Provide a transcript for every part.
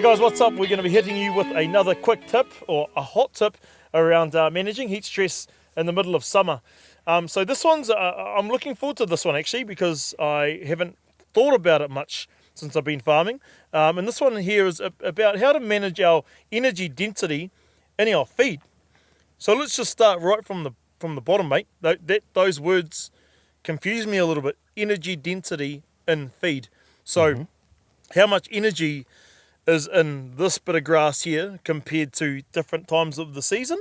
guys, what's up? We're going to be hitting you with another quick tip or a hot tip around managing heat stress in the middle of summer. So this one's, I'm looking forward to this one actually because I haven't thought about it much since I've been farming. And this one here is about how to manage our energy density in our feed. So let's just start right from the bottom, mate. Those words confuse me a little bit. Energy density in feed. So how much energy is in this bit of grass here compared to different times of the season?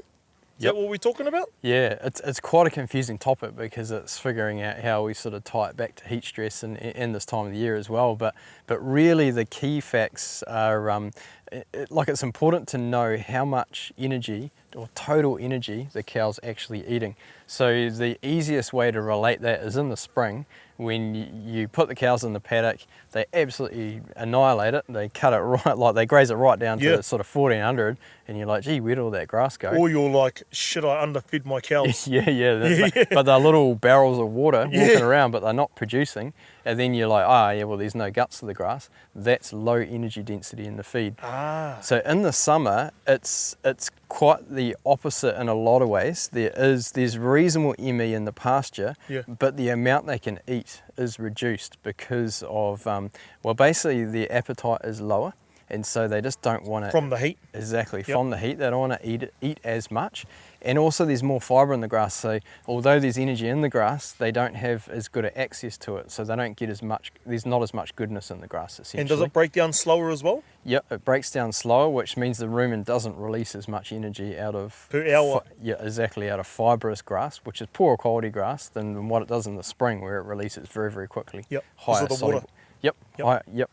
Is that what we're talking about? Yeah, it's quite a confusing topic because it's figuring out how we sort of tie it back to heat stress and this time of the year as well. But really the key facts are, it's important to know how much energy or total energy the cow's actually eating. So the easiest way to relate that is in the spring when you put the cows in the paddock, they absolutely annihilate it. They cut it right, like they graze it right down to sort of 1400, and you're like, gee, where'd all that grass go? Or you're like, should I underfeed my cows? But they're little barrels of water walking around, but they're not producing. And then you're like, well, there's no guts to the grass. That's low energy density in the feed. So in the summer, it's quite the opposite in a lot of ways. There's reasonable ME in the pasture, but the amount they can eat is reduced because of, basically their appetite is lower. And so they just don't want to... From the heat? Exactly, from the heat. They don't want to eat as much. And also there's more fibre in the grass. So although there's energy in the grass, they don't have as good an access to it. So they don't get as much, there's not as much goodness in the grass essentially. And does it break down slower as well? Yep, it breaks down slower, which means the rumen doesn't release as much energy out of... Per hour? Out of fibrous grass, which is poorer quality grass than what it does in the spring where it releases very, very quickly. Higher soluble. Water.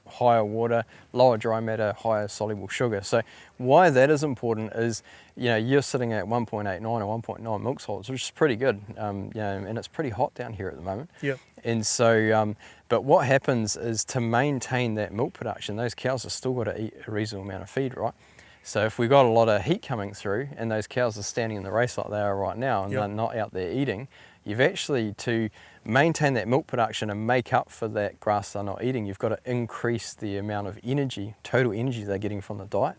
Higher water, lower dry matter, higher soluble sugar. So why that is important is, you're sitting at 1.89 or 1.9 milk solids, which is pretty good, and it's pretty hot down here at the moment. And so, but what happens is to maintain that milk production, those cows have still got to eat a reasonable amount of feed, right? So if we've got a lot of heat coming through and those cows are standing in the race like they are right now and they're not out there eating, you've actually, to maintain that milk production and make up for that grass they're not eating, you've got to increase the amount of energy, total energy they're getting from the diet.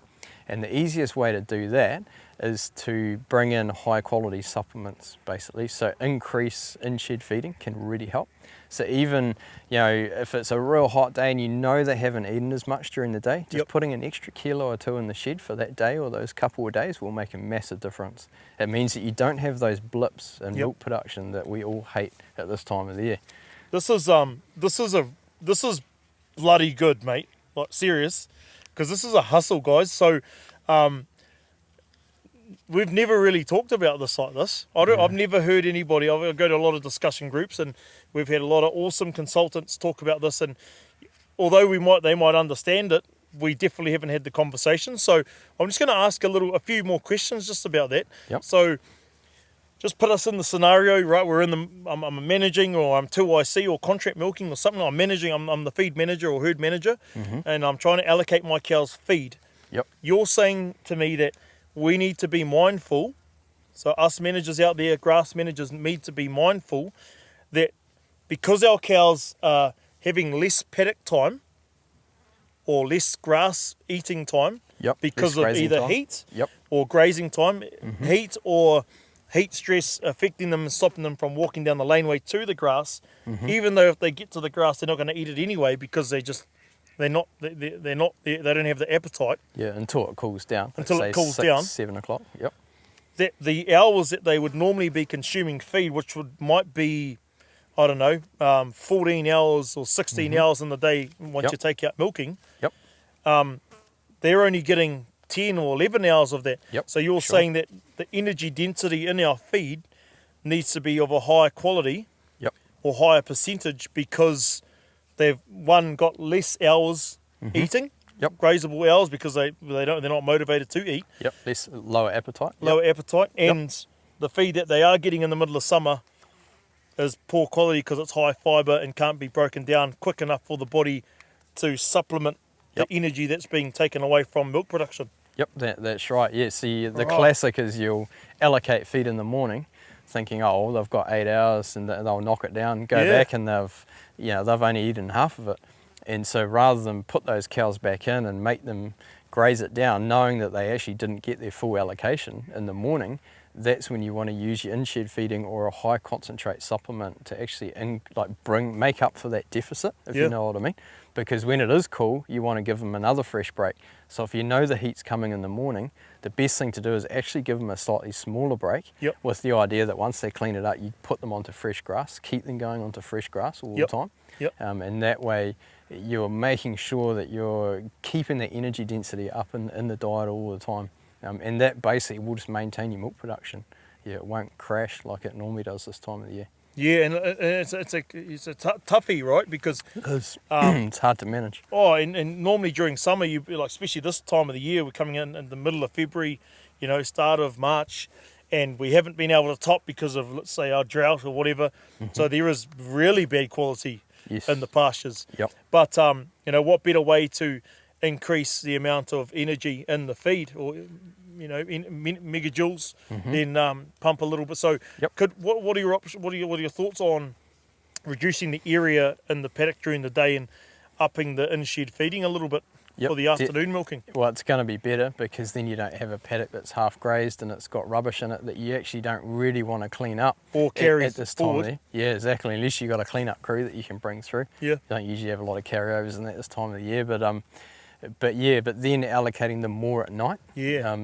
And the easiest way to do that is to bring in high quality supplements basically. So increase in-shed feeding can really help. So even, if it's a real hot day and they haven't eaten as much during the day, just putting an extra kilo or two in the shed for that day or those couple of days will make a massive difference. It means that you don't have those blips in milk production that we all hate at this time of the year. This is bloody good, mate. Like serious, because this is a hustle, guys. So we've never really talked about this like this. I've never heard anybody. I go to a lot of discussion groups, and we've had a lot of awesome consultants talk about this. And although they might understand it, we definitely haven't had the conversation. So I'm just going to ask a few more questions just about that. So just put us in the scenario, right? I'm managing, or I'm 2IC or contract milking or something. I'm managing. I'm the feed manager or herd manager, and I'm trying to allocate my cows feed. You're saying to me that we need to be mindful, so us managers out there, grass managers, need to be mindful that because our cows are having less paddock time or less grass eating time because of either heat or grazing time, heat or heat stress affecting them and stopping them from walking down the laneway to the grass, even though if they get to the grass, they're not going to eat it anyway because they don't have the appetite. Until it cools down. Until it cools down. 7 o'clock. That the hours that they would normally be consuming feed, which might be, 14 hours or 16 hours in the day once you take out milking. They're only getting 10 or 11 hours of that. So you're saying that the energy density in our feed needs to be of a higher quality or higher percentage because they've got less hours eating, grazable hours because they're not motivated to eat. Lower appetite. And the feed that they are getting in the middle of summer is poor quality because it's high fibre and can't be broken down quick enough for the body to supplement the energy that's being taken away from milk production. That's right. See, the classic is you'll allocate feed in the morning thinking, they've got 8 hours and they'll knock it down, go back and they've only eaten half of it. And so rather than put those cows back in and make them graze it down, knowing that they actually didn't get their full allocation in the morning, that's when you want to use your in-shed feeding or a high concentrate supplement to actually make up for that deficit, if you know what I mean. Because when it is cool, you want to give them another fresh break. So if you know the heat's coming in the morning, the best thing to do is actually give them a slightly smaller break, with the idea that once they clean it up, you put them onto fresh grass, keep them going onto fresh grass all the time. And that way you're making sure that you're keeping the energy density up in the diet all the time. And that basically will just maintain your milk production. It won't crash like it normally does this time of the year. Yeah, and it's a toughie, right? Because it's hard to manage. Oh, and normally during summer, you like, especially this time of the year, we're coming in the middle of February, start of March, and we haven't been able to top because of, let's say, our drought or whatever. So there is really bad quality in the pastures. But what better way to increase the amount of energy in the feed, or in megajoules, then pump a little bit. So, what are your thoughts on reducing the area in the paddock during the day and upping the in-shed feeding a little bit for the afternoon milking? Well, it's going to be better because then you don't have a paddock that's half grazed and it's got rubbish in it that you actually don't really want to clean up or carry at this time of the year. Yeah, exactly. Unless you've got a clean-up crew that you can bring through. You don't usually have a lot of carryovers in that this time of the year, but then allocating them more at night.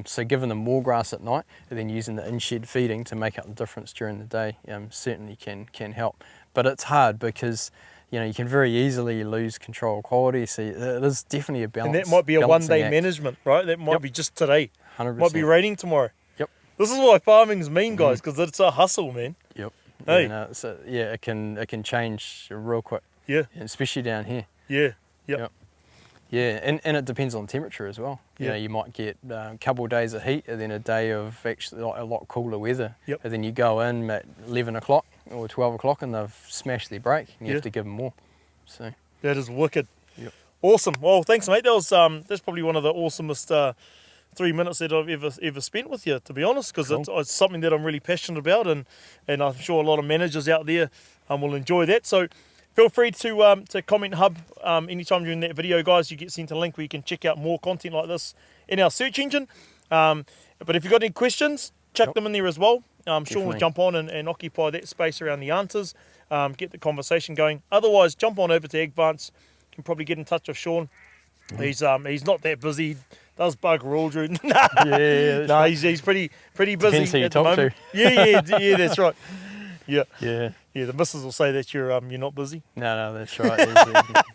So giving them more grass at night and then using the in-shed feeding to make up the difference during the day certainly can help. But it's hard because you can very easily lose control of quality. So it is definitely a balance. And that might be a one-day management, right? That might be just today. 100%. Might be raining tomorrow. This is why farming's mean, guys, because it's a hustle, man. Hey. It can change real quick. Especially down here. Yeah, and it depends on temperature as well. You might get a couple of days of heat and then a day of actually a lot cooler weather. And then you go in at 11 o'clock or 12 o'clock and they've smashed their brake and you have to give them more. So that is wicked. Awesome. Well, thanks, mate. That's probably one of the awesomest 3 minutes that I've ever spent with you, to be honest, because it's something that I'm really passionate about, and I'm sure a lot of managers out there will enjoy that. So feel free to comment hub anytime during that video, guys. You get sent a link where you can check out more content like this in our search engine. But if you've got any questions, chuck them in there as well. Sean will jump on and occupy that space around the answers, get the conversation going. Otherwise, jump on over to Advance. You can probably get in touch with Sean. He's not that busy. He does bugger all during. He's pretty busy at the moment. Yeah, that's right. Yeah, the missus will say that you're not busy. No, that's right.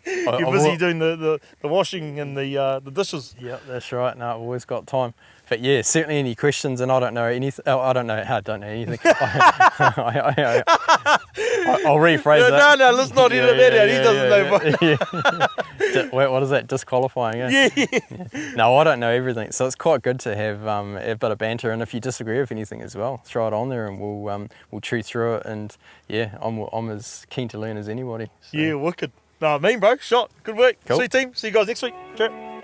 You're busy doing the washing and the dishes. Yeah, that's right. No, I've always got time. But yeah, certainly any questions, and I don't know anything. I don't know anything. I'll rephrase that. No, let's not edit that out. He doesn't know. What is that? Disqualifying, eh? Yeah. No, I don't know everything. So it's quite good to have a bit of banter, and if you disagree with anything as well, throw it on there and we'll chew through it. And yeah, I'm as keen to learn as anybody. So. Yeah, wicked. No, bro. Shot. Good work. Cool. See you, team. See you guys next week. Cheers.